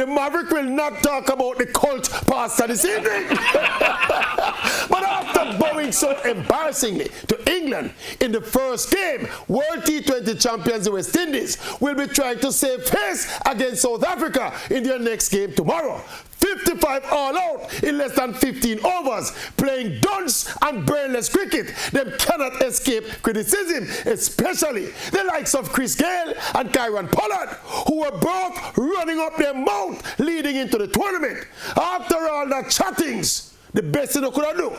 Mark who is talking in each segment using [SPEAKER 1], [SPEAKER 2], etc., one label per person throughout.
[SPEAKER 1] the Maverick will not talk about the cult pastor this evening. But after bowing so embarrassingly to England in the first game, World T20 champions the West Indies will be trying to save face against South Africa in their next game tomorrow. 55 all out in less than 15 overs, playing dunce and brainless cricket. Them cannot escape criticism, especially the likes of Chris Gale and Kyron Pollard, who were both running up their mouth leading into the tournament. After all that chattings, the best thing they could have do.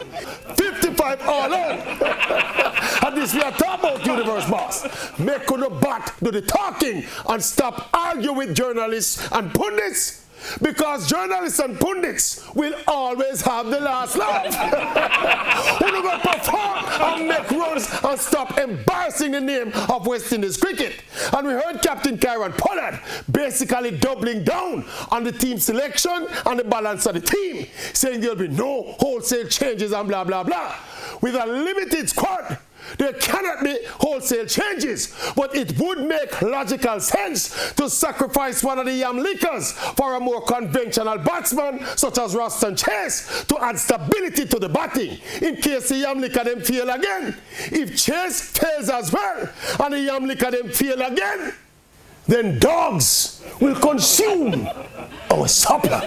[SPEAKER 1] 55 all out. And this we are talking about, Universe Boss. Make the bat do the talking and stop arguing with journalists and pundits. Because journalists and pundits will always have the last laugh. Who are going to perform and make runs and stop embarrassing the name of West Indies cricket? And we heard Captain Kyron Pollard basically doubling down on the team selection and the balance of the team, saying there'll be no wholesale changes and blah, blah, blah. With a limited squad, there cannot be wholesale changes, but it would make logical sense to sacrifice one of the yam lickers for a more conventional batsman such as Roston Chase to add stability to the batting in case the yam licker them fail again. If Chase fails as well and the yam licker them fail again, then dogs will consume our supper.